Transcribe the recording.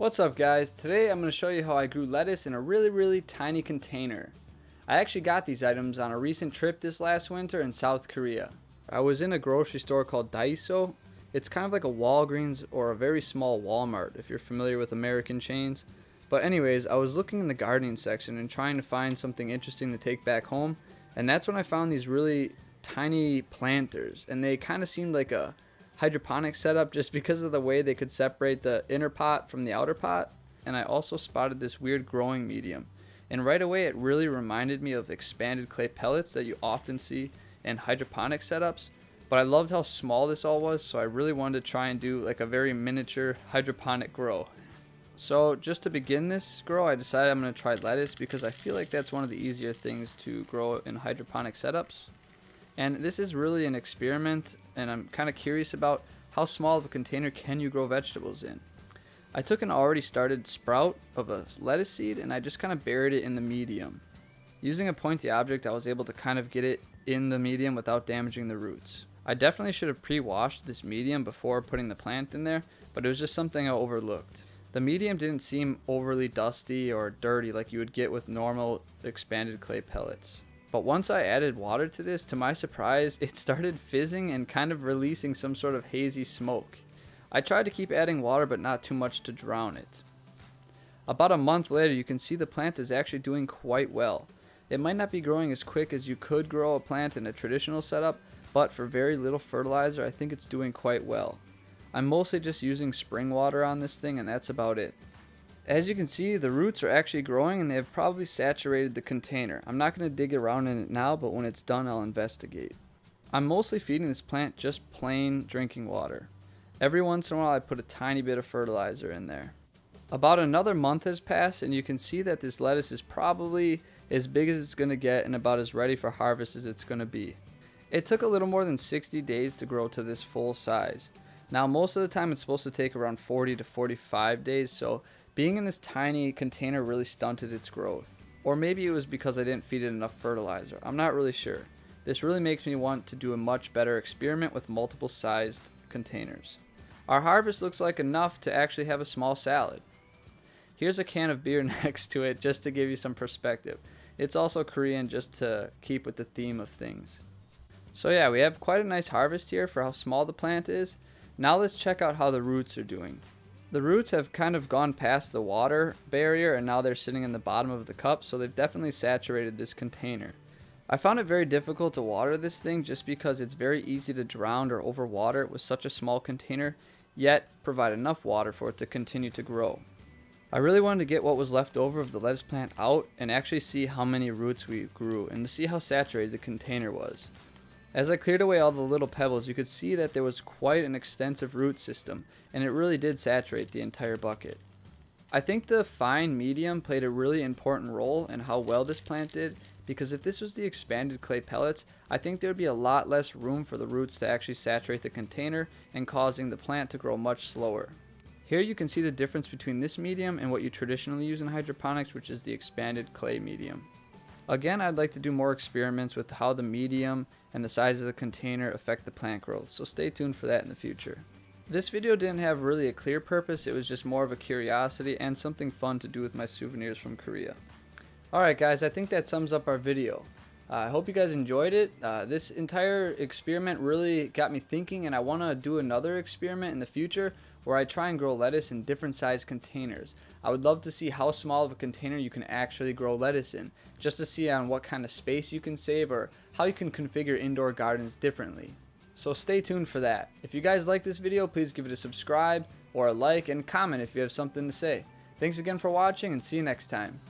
What's up guys? Today I'm going to show you how I grew lettuce in a really tiny container. I actually got these items on a recent trip this last winter in South Korea. I was in a grocery store called Daiso. It's kind of like a Walgreens or a very small Walmart if you're familiar with American chains. But anyways, I was looking in the gardening section and trying to find something interesting to take back home, and that's when I found these really tiny planters, and they kind of seemed like a hydroponic setup just because of the way they could separate the inner pot from the outer pot. And I also spotted this weird growing medium, and right away it really reminded me of expanded clay pellets that you often see in hydroponic setups. But I loved how small this all was, so I really wanted to try and do like a very miniature hydroponic grow. So just to begin this grow, I decided I'm going to try lettuce because I feel like that's one of the easier things to grow in hydroponic setups. And this is really an experiment, and I'm kind of curious about how small of a container can you grow vegetables in. I took an already started sprout of a lettuce seed and I just kind of buried it in the medium. Using a pointy object, I was able to kind of get it in the medium without damaging the roots. I definitely should have pre-washed this medium before putting the plant in there, but it was just something I overlooked. The medium didn't seem overly dusty or dirty like you would get with normal expanded clay pellets. But once I added water to this, to my surprise, it started fizzing and kind of releasing some sort of hazy smoke. I tried to keep adding water, but not too much to drown it. About a month later, you can see the plant is actually doing quite well. It might not be growing as quick as you could grow a plant in a traditional setup, but for very little fertilizer, I think it's doing quite well. I'm mostly just using spring water on this thing, and that's about it. As you can see, the roots are actually growing and they have probably saturated the container. I'm not going to dig around in it now, but when it's done, I'll investigate. I'm mostly feeding this plant just plain drinking water. Every once in a while, I put a tiny bit of fertilizer in there. About another month has passed, and you can see that this lettuce is probably as big as it's going to get and about as ready for harvest as it's going to be. It took a little more than 60 days to grow to this full size. Now, most of the time, it's supposed to take around 40 to 45 days, so being in this tiny container really stunted its growth. Or maybe it was because I didn't feed it enough fertilizer. I'm not really sure. This really makes me want to do a much better experiment with multiple sized containers. Our harvest looks like enough to actually have a small salad. Here's a can of beer next to it just to give you some perspective. It's also Korean just to keep with the theme of things. So yeah, we have quite a nice harvest here for how small the plant is. Now let's check out how the roots are doing. The roots have kind of gone past the water barrier and now they're sitting in the bottom of the cup, so they've definitely saturated this container. I found it very difficult to water this thing just because it's very easy to drown or overwater it with such a small container, yet provide enough water for it to continue to grow. I really wanted to get what was left over of the lettuce plant out and actually see how many roots we grew and to see how saturated the container was. As I cleared away all the little pebbles, you could see that there was quite an extensive root system, and it really did saturate the entire bucket. I think the fine medium played a really important role in how well this plant did, because if this was the expanded clay pellets, I think there would be a lot less room for the roots to actually saturate the container and causing the plant to grow much slower. Here you can see the difference between this medium and what you traditionally use in hydroponics, which is the expanded clay medium. Again, I'd like to do more experiments with how the medium and the size of the container affect the plant growth, so stay tuned for that in the future. This video didn't have really a clear purpose, it was just more of a curiosity and something fun to do with my souvenirs from Korea. Alright guys, I think that sums up our video. I hope you guys enjoyed it. This entire experiment really got me thinking, and I want to do another experiment in the future where I try and grow lettuce in different size containers. I would love to see how small of a container you can actually grow lettuce in, just to see on what kind of space you can save or how you can configure indoor gardens differently. So stay tuned for that. If you guys like this video, please give it a subscribe or a like and comment if you have something to say. Thanks again for watching, and see you next time.